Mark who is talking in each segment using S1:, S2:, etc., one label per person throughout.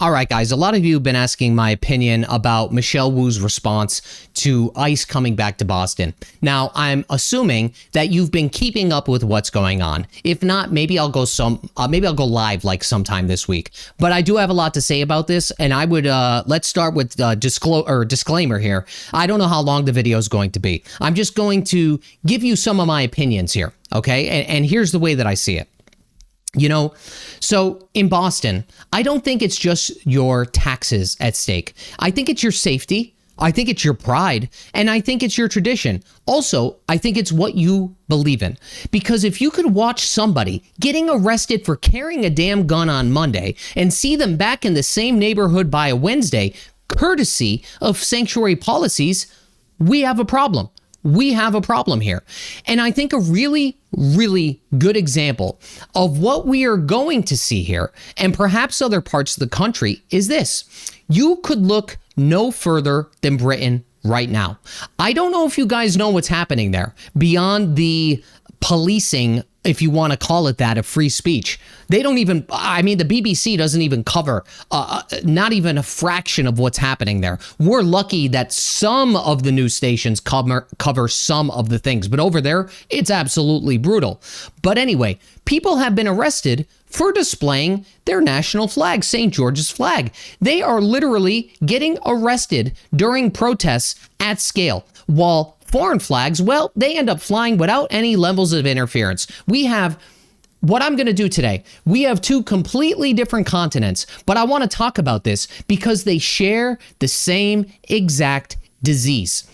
S1: All right, guys, a lot of you have been asking my opinion about Michelle Wu's response to ICE coming back to Boston. Now, I'm assuming that you've been keeping up with what's going on. If not, maybe I'll go live like sometime this week. But I do have a lot to say about this, and I would let's start with disclaimer here. I don't know how long the video is going to be. I'm just going to give you some of my opinions here, okay? And here's the way that I see it. You know, so in Boston, I don't think it's just your taxes at stake. I think it's your safety. I think it's your pride. And I think it's your tradition. Also, I think it's what you believe in. Because if you could watch somebody getting arrested for carrying a damn gun on Monday and see them back in the same neighborhood by a Wednesday, courtesy of sanctuary policies, we have a problem. We have a problem here. And I think a really, really good example of what we are going to see here, and perhaps other parts of the country, is this. You could look no further than Britain right now. I don't know if you guys know what's happening there beyond the policing, if you want to call it that, of free speech. They don't even, I mean, the BBC doesn't even cover not even a fraction of what's happening there. We're lucky that some of the news stations cover some of the things, but over there, it's absolutely brutal. But anyway, people have been arrested for displaying their national flag, St. George's flag. They are literally getting arrested during protests at scale, while foreign flags, well, they end up flying without any levels of interference. We have, what I'm going to do today, we have two completely different continents, but I want to talk about this because they share the same exact disease,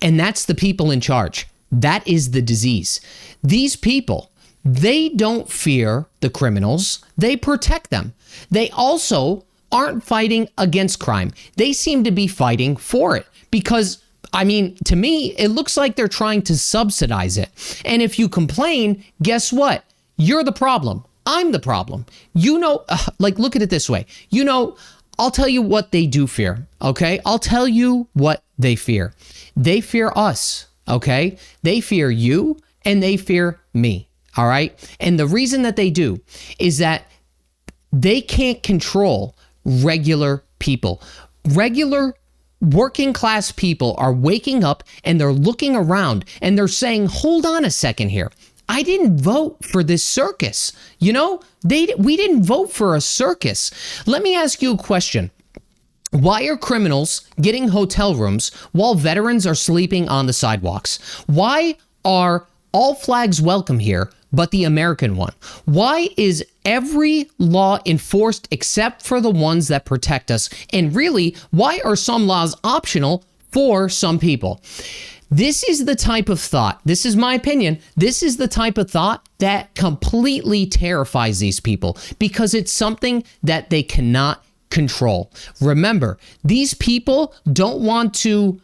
S1: and that's the people in charge. That is the disease. These people, they don't fear the criminals, they protect them. They also aren't fighting against crime. They seem to be fighting for it because, I mean, to me, it looks like they're trying to subsidize it. And if you complain, guess what? You're the problem. I'm the problem. You know, like, look at it this way. You know, I'll tell you what they do fear, okay? I'll tell you what they fear. They fear us, okay? They fear you and they fear me, all right? And the reason that they do is that they can't control regular people. Regular working class people are waking up and they're looking around and they're saying, hold on a second here. I didn't vote for this circus. You know, we didn't vote for a circus. Let me ask you a question. Why are criminals getting hotel rooms while veterans are sleeping on the sidewalks? Why are all flags welcome here, but the American one? Why is every law enforced except for the ones that protect us? And really, why are some laws optional for some people? This is the type of thought, this is my opinion, this is the type of thought that completely terrifies these people because it's something that they cannot control. Remember, these people don't want to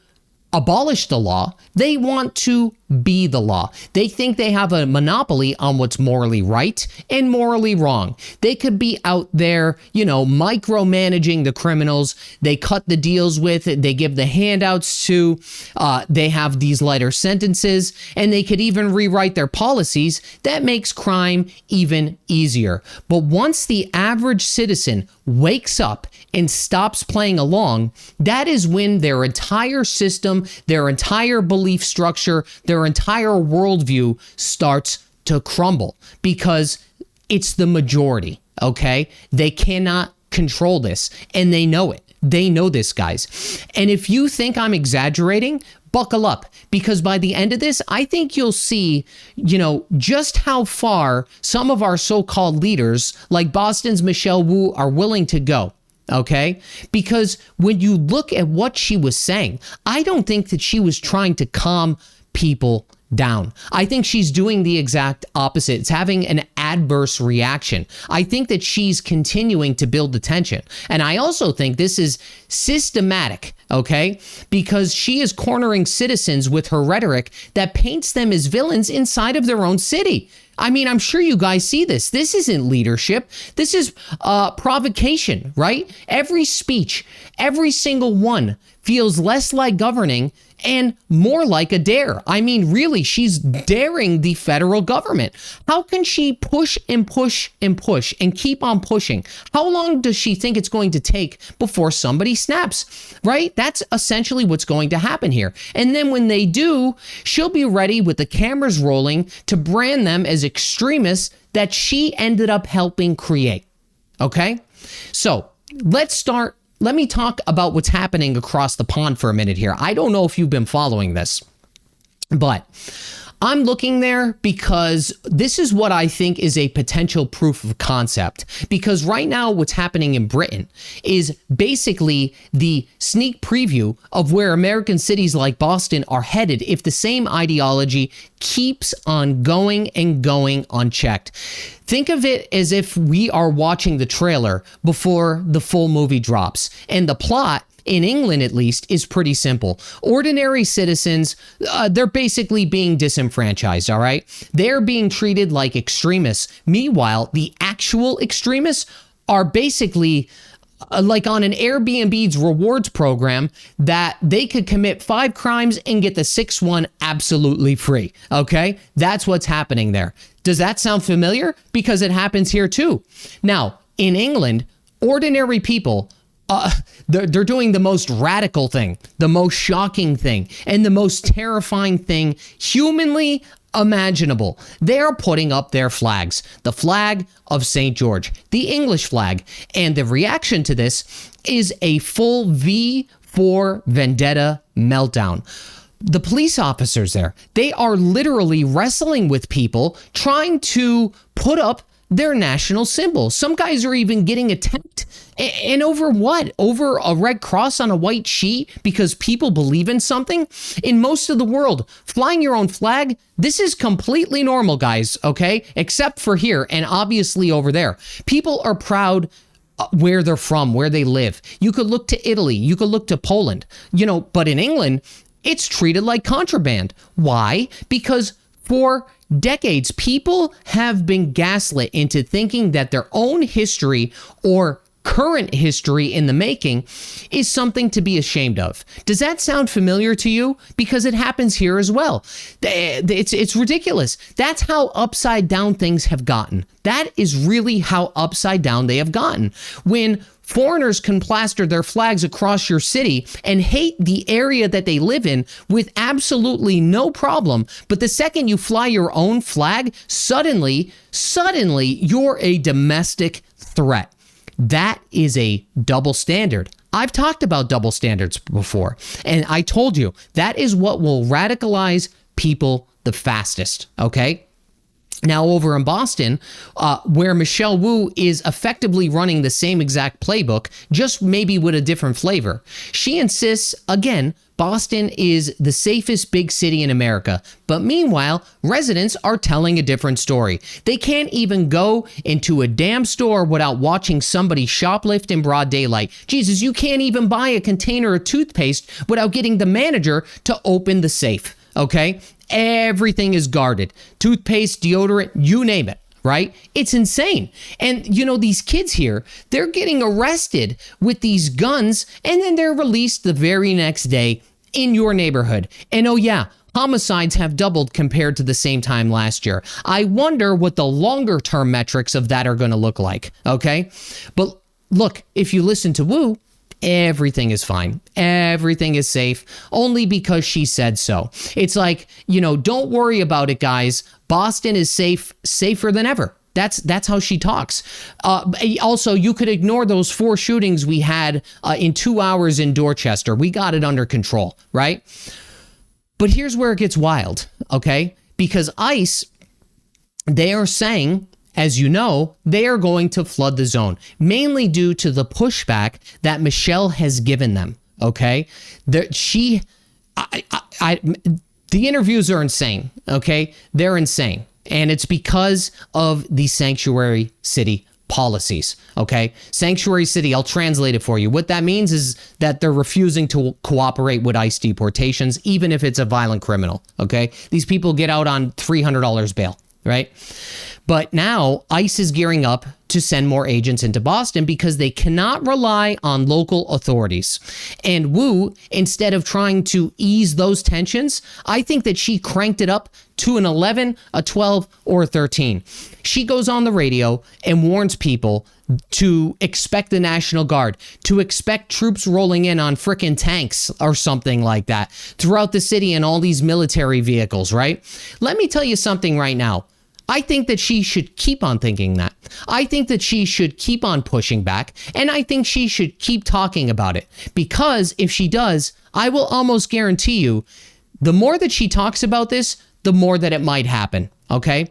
S1: abolish the law. They want to be the law. They think they have a monopoly on what's morally right and morally wrong. They could be out there, you know, micromanaging the criminals. They cut the deals with, they give the handouts to, they have these lighter sentences, and they could even rewrite their policies. That makes crime even easier. But once the average citizen wakes up and stops playing along, that is when their entire system, their entire belief structure, their entire worldview starts to crumble because it's the majority, okay? They cannot control this, and they know it. They know this, guys. And if you think I'm exaggerating, buckle up, because by the end of this, I think you'll see, you know, just how far some of our so-called leaders, like Boston's Michelle Wu, are willing to go. Okay? Because when you look at what she was saying, I don't think that she was trying to calm people down. I think she's doing the exact opposite. It's having an adverse reaction. I think that she's continuing to build the tension. And I also think this is systematic, okay? Because she is cornering citizens with her rhetoric that paints them as villains inside of their own city. I mean, I'm sure you guys see this. This isn't leadership. This is provocation, right? Every speech, every single one feels less like governing and more like a dare. I mean, really, she's daring the federal government. How can she push and push and push and keep on pushing? How long does she think it's going to take before somebody snaps, right? That's essentially what's going to happen here. And then when they do, she'll be ready with the cameras rolling to brand them as extremists that she ended up helping create. Okay? So let me talk about what's happening across the pond for a minute here. I don't know if you've been following this, but I'm looking there because this is what I think is a potential proof of concept. Because right now what's happening in Britain is basically the sneak preview of where American cities like Boston are headed if the same ideology keeps on going and going unchecked. Think of it as if we are watching the trailer before the full movie drops. And the plot, in England at least, is pretty simple. Ordinary citizens, they're basically being disenfranchised, all right? They're being treated like extremists. Meanwhile, the actual extremists are basically like on an Airbnb's rewards program that they could commit 5 crimes and get the 6th one absolutely free, okay? That's what's happening there. Does that sound familiar? Because it happens here too. Now, in England, ordinary people, they're doing the most radical thing, the most shocking thing, and the most terrifying thing humanly imaginable. They're putting up their flags, the flag of St. George, the English flag. And the reaction to this is a full V for Vendetta meltdown. The police officers there, they are literally wrestling with people trying to put up their national symbol. Some guys are even getting attacked. And over what? Over a red cross on a white sheet because people believe in something? In most of the world, flying your own flag, this is completely normal, guys, okay? Except for here and obviously over there. People are proud where they're from, where they live. You could look to Italy, you could look to Poland, but in England, it's treated like contraband. Why? Because for decades, people have been gaslit into thinking that their own history or current history in the making is something to be ashamed of. Does that sound familiar to you? Because it happens here as well. It's ridiculous. That's how upside down things have gotten. That is really how upside down they have gotten. When foreigners can plaster their flags across your city and hate the area that they live in with absolutely no problem. But the second you fly your own flag, suddenly you're a domestic threat. That is a double standard. I've talked about double standards before, and I told you that is what will radicalize people the fastest, okay? Now, over in Boston, where Michelle Wu is effectively running the same exact playbook, just maybe with a different flavor. She insists, again, Boston is the safest big city in America. But meanwhile, residents are telling a different story. They can't even go into a damn store without watching somebody shoplift in broad daylight. Jesus, you can't even buy a container of toothpaste without getting the manager to open the safe, okay? Everything is guarded. Toothpaste, deodorant, you name it, right? It's insane. And, these kids here, they're getting arrested with these guns, and then they're released the very next day in your neighborhood. And oh yeah, homicides have doubled compared to the same time last year. I wonder what the longer term metrics of that are going to look like, okay? But look, if you listen to Wu, everything is fine. Everything is safe only because she said so. It's like, don't worry about it, guys. Boston is safer than ever. That's how she talks. Also, you could ignore those 4 shootings we had in 2 hours in Dorchester. We got it under control, right? But here's where it gets wild, okay? Because ICE, they are saying, as you know, they are going to flood the zone, mainly due to the pushback that Michelle has given them, okay? The interviews are insane, okay? They're insane. And it's because of the sanctuary city policies, okay? Sanctuary city, I'll translate it for you. What that means is that they're refusing to cooperate with ICE deportations, even if it's a violent criminal, okay? These people get out on $300 bail, right? But now ICE is gearing up to send more agents into Boston because they cannot rely on local authorities. And Wu, instead of trying to ease those tensions, I think that she cranked it up to an 11, a 12, or a 13. She goes on the radio and warns people to expect the National Guard, to expect troops rolling in on frickin' tanks or something like that throughout the city and all these military vehicles, right? Let me tell you something right now. I think that she should keep on thinking that. I think that she should keep on pushing back, and I think she should keep talking about it. Because if she does, I will almost guarantee you, the more that she talks about this, the more that it might happen, okay?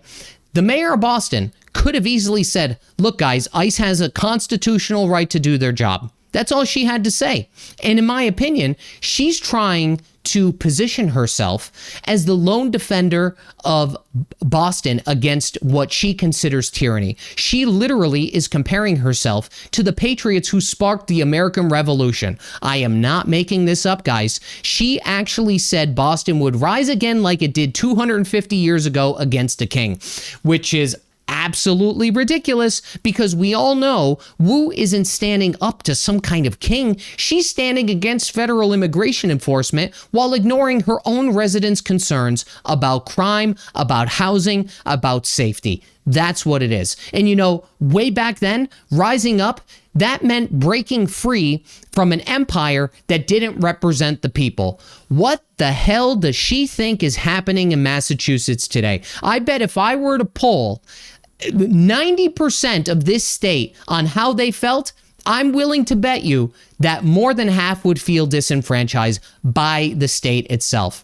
S1: The mayor of Boston could have easily said, look, guys, ICE has a constitutional right to do their job. That's all she had to say. And in my opinion, she's trying to position herself as the lone defender of Boston against what she considers tyranny. She literally is comparing herself to the patriots who sparked the American Revolution. I am not making this up, guys. She actually said Boston would rise again like it did 250 years ago against a king, which is absolutely ridiculous because we all know Wu isn't standing up to some kind of king. She's standing against federal immigration enforcement while ignoring her own residents' concerns about crime, about housing, about safety. That's what it is. And you know, way back then, rising up, that meant breaking free from an empire that didn't represent the people. What the hell does she think is happening in Massachusetts today? I bet if I were to poll 90% of this state on how they felt, I'm willing to bet you that more than half would feel disenfranchised by the state itself.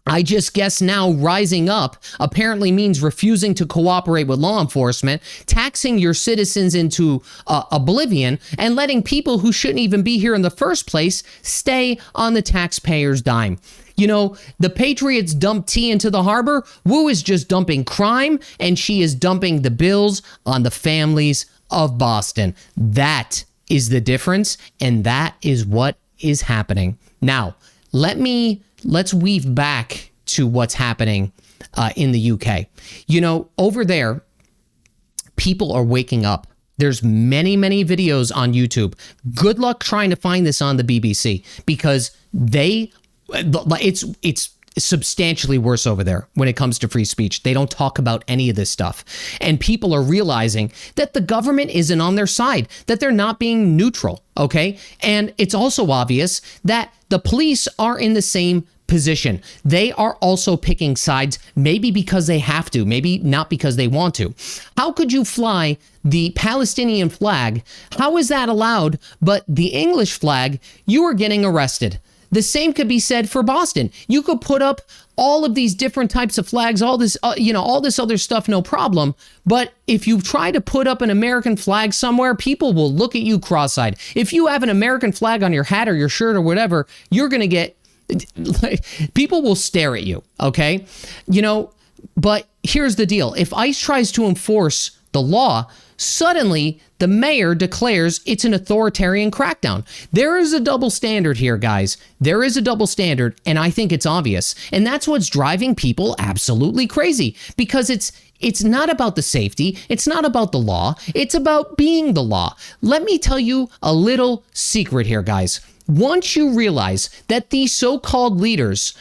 S1: I just guess now rising up apparently means refusing to cooperate with law enforcement, taxing your citizens into oblivion, and letting people who shouldn't even be here in the first place stay on the taxpayer's dime. You know, the Patriots dump tea into the harbor. Wu is just dumping crime, and she is dumping the bills on the families of Boston. That is the difference, and that is what is happening. Now, let's weave back to what's happening in the UK. You know, over there, people are waking up. There's many, many videos on YouTube. Good luck trying to find this on the BBC because it's substantially worse over there when it comes to free speech. They don't talk about any of this stuff. And people are realizing that the government isn't on their side, that they're not being neutral, okay? And it's also obvious that the police are in the same position. They are also picking sides, maybe because they have to, maybe not because they want to. How could you fly the Palestinian flag? How is that allowed? But the English flag, you are getting arrested. The same could be said for Boston. You could put up all of these different types of flags, all this, all this other stuff, no problem. But if you try to put up an American flag somewhere, people will look at you cross-eyed. If you have an American flag on your hat or your shirt or whatever, you're going to get, people will stare at you, okay? You know, but here's the deal. If ICE tries to enforce the law, suddenly the mayor declares it's an authoritarian crackdown. There is a double standard here, guys. There is a double standard, and I think it's obvious. And that's what's driving people absolutely crazy because it's not about the safety. It's not about the law. It's about being the law. Let me tell you a little secret here, guys. Once you realize that these so-called leaders,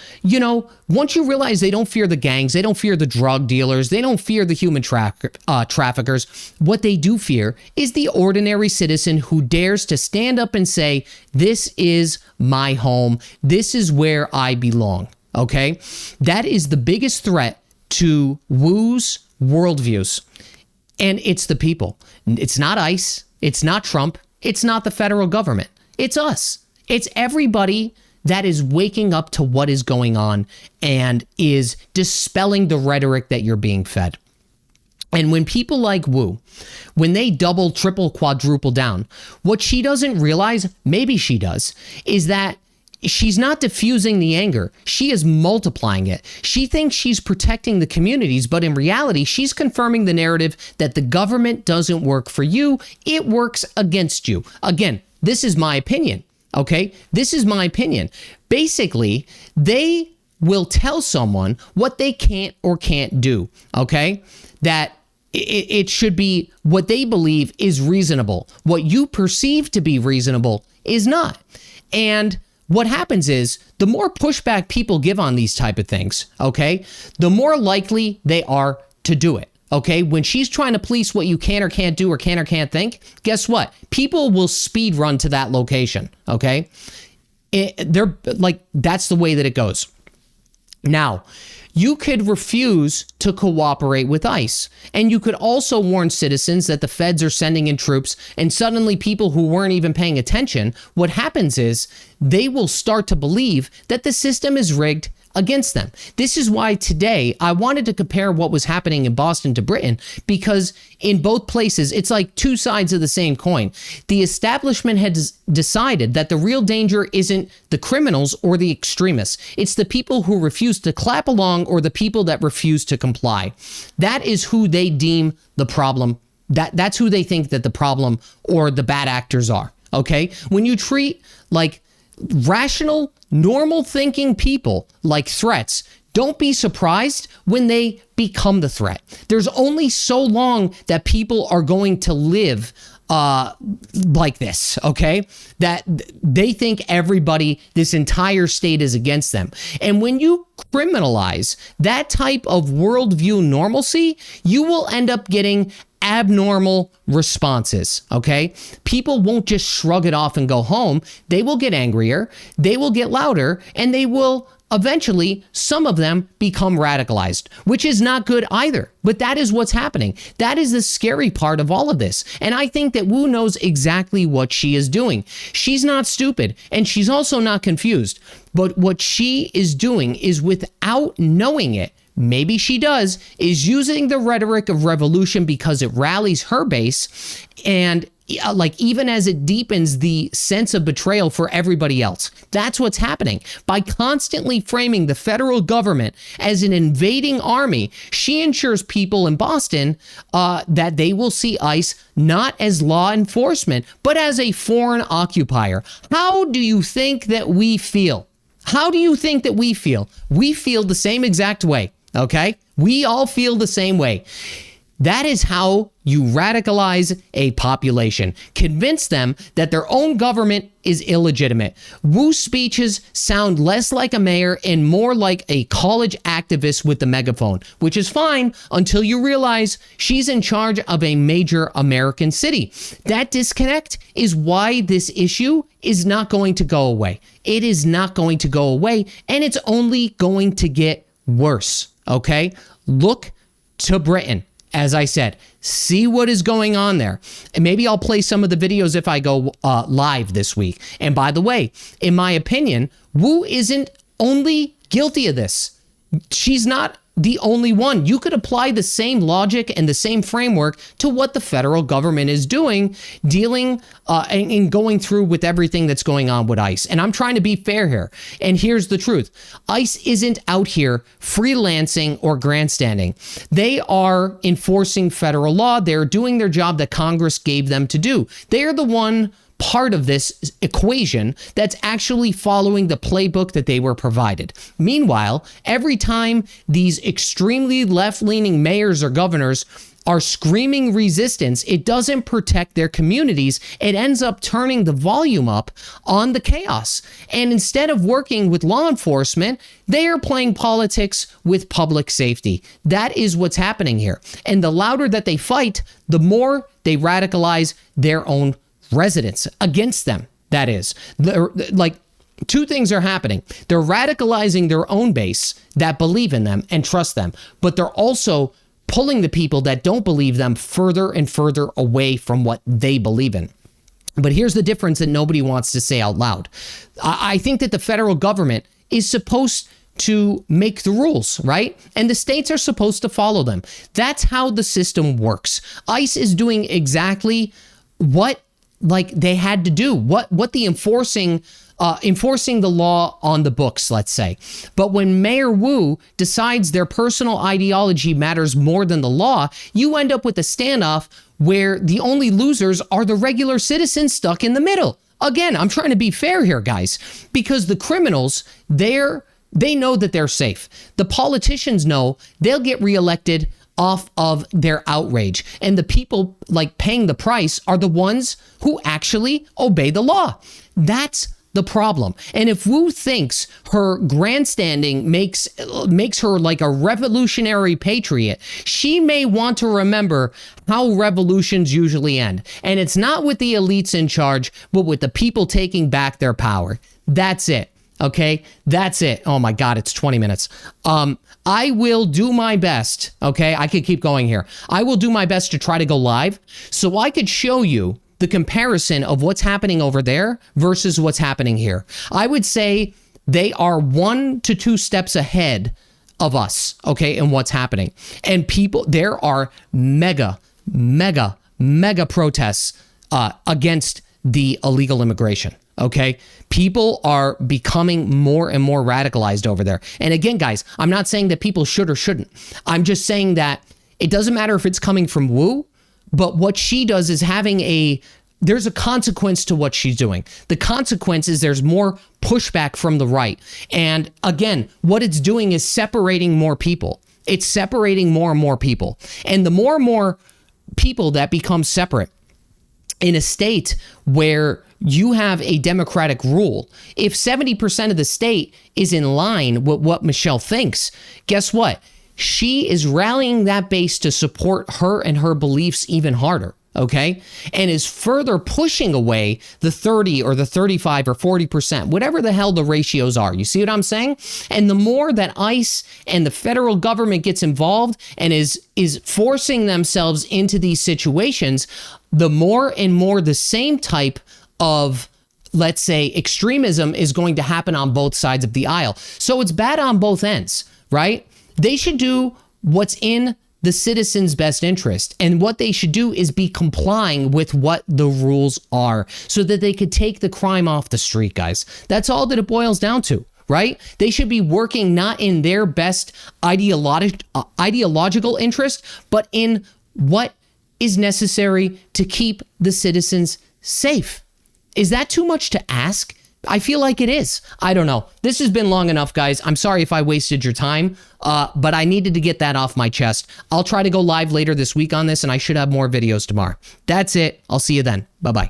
S1: once you realize they don't fear the gangs, they don't fear the drug dealers, they don't fear the human traffickers, what they do fear is the ordinary citizen who dares to stand up and say, this is my home, this is where I belong, okay? That is the biggest threat to Wu's worldviews, and it's the people. It's not ICE, it's not Trump, it's not the federal government, it's us. It's everybody that is waking up to what is going on and is dispelling the rhetoric that you're being fed. And when people like Wu, when they double, triple, quadruple down, what she doesn't realize, maybe she does, is that she's not diffusing the anger. She is multiplying it. She thinks she's protecting the communities, but in reality, she's confirming the narrative that the government doesn't work for you. It works against you. Again, this is my opinion. Okay, this is my opinion. Basically, they will tell someone what they can't or can't do. Okay, that it should be what they believe is reasonable. What you perceive to be reasonable is not. And what happens is the more pushback people give on these type of things, okay, the more likely they are to do it. Okay, when she's trying to police what you can or can't do or can or can't think, guess what? People will speed run to that location. Okay, they're like, that's the way that it goes. Now, you could refuse to cooperate with ICE, and you could also warn citizens that the feds are sending in troops, and suddenly people who weren't even paying attention, what happens is they will start to believe that the system is rigged against them. This is why today I wanted to compare what was happening in Boston to Britain, because in both places, it's like two sides of the same coin. The establishment had decided that the real danger isn't the criminals or the extremists. It's the people who refuse to clap along or the people that refuse to comply. That is who they deem the problem. That's who they think that the problem or the bad actors are. Okay? When you treat like rational, normal thinking people like threats, don't be surprised when they become the threat. There's only so long that people are going to live like this, okay? That they think everybody, this entire state is against them. And when you criminalize that type of worldview normalcy, you will end up getting abnormal responses, okay? People won't just shrug it off and go home. They will get angrier, they will get louder, and they will eventually, some of them become radicalized, which is not good either. But that is what's happening. That is the scary part of all of this. And I think that Wu knows exactly what she is doing. She's not stupid, and she's also not confused. But what she is doing is, without knowing it, maybe she does, is using the rhetoric of revolution because it rallies her base, and like, even as it deepens the sense of betrayal for everybody else. That's what's happening. By constantly framing the federal government as an invading army, she ensures people in Boston that they will see ICE not as law enforcement, but as a foreign occupier. How do you think that we feel? How do you think that we feel? We feel the same exact way, okay? We all feel the same way. That is how you radicalize a population. Convince them that their own government is illegitimate. Wu's speeches sound less like a mayor and more like a college activist with the megaphone, which is fine until you realize she's in charge of a major American city. That disconnect is why this issue is not going to go away. It is not going to go away, and it's only going to get worse, okay? Look to Britain. As I said, see what is going on there. And maybe I'll play some of the videos if I go live this week. And by the way, in my opinion, Wu isn't only guilty of this. She's not the only one. You could apply the same logic and the same framework to what the federal government is doing, dealing and going through with everything that's going on with ICE. And I'm trying to be fair here. And here's the truth. ICE isn't out here freelancing or grandstanding. They are enforcing federal law. They're doing their job that Congress gave them to do. They are the one part of this equation that's actually following the playbook that they were provided. Meanwhile, every time these extremely left-leaning mayors or governors are screaming resistance, it doesn't protect their communities. It ends up turning the volume up on the chaos. And instead of working with law enforcement, they are playing politics with public safety. That is what's happening here. And the louder that they fight, the more they radicalize their own residents against them. That is, like, two things are happening. They're radicalizing their own base that believe in them and trust them, but they're also pulling the people that don't believe them further and further away from what they believe in. But here's the difference that nobody wants to say out loud. I think that the federal government is supposed to make the rules, right? And the states are supposed to follow them. That's how the system works. ICE is doing exactly what they had to do, what the enforcing the law on the books, let's say. But when Mayor Wu decides their personal ideology matters more than the law, you end up with a standoff where the only losers are the regular citizens stuck in the middle. Again, I'm trying to be fair here, guys, because the criminals, they know that they're safe. The politicians know they'll get reelected off of their outrage. And the people like paying the price are the ones who actually obey the law. That's the problem. And if Wu thinks her grandstanding makes her like a revolutionary patriot, she may want to remember how revolutions usually end. And it's not with the elites in charge, but with the people taking back their power. That's it. Okay, that's it. Oh my God, it's 20 minutes. I will do my best. Okay, I could keep going here. I will do my best to try to go live so I could show you the comparison of what's happening over there versus what's happening here. I would say they are 1 to 2 steps ahead of us, okay, in what's happening. And people, there are mega protests against the illegal immigration, okay? People are becoming more and more radicalized over there. And again, guys, I'm not saying that people should or shouldn't. I'm just saying that it doesn't matter if it's coming from Wu, but what she does is there's a consequence to what she's doing. The consequence is there's more pushback from the right. And again, what it's doing is separating more people. It's separating more and more people. And the more and more people that become separate in a state where you have a democratic rule, if 70% of the state is in line with what Michelle thinks, guess what? She is rallying that base to support her and her beliefs even harder, okay? And is further pushing away the 30 or the 35 or 40%, whatever the hell the ratios are. You see what I'm saying? And the more that ICE and the federal government gets involved and is forcing themselves into these situations, the more and more the same type of, let's say, extremism is going to happen on both sides of the aisle. So it's bad on both ends, right? They should do what's in the citizens' best interest. And what they should do is be complying with what the rules are so that they could take the crime off the street, guys. That's all that it boils down to, right? They should be working not in their best ideological interest, but in what is necessary to keep the citizens safe. Is that too much to ask? I feel like it is. I don't know. This has been long enough, guys. I'm sorry if I wasted your time, but I needed to get that off my chest. I'll try to go live later this week on this, and I should have more videos tomorrow. That's it. I'll see you then. Bye-bye.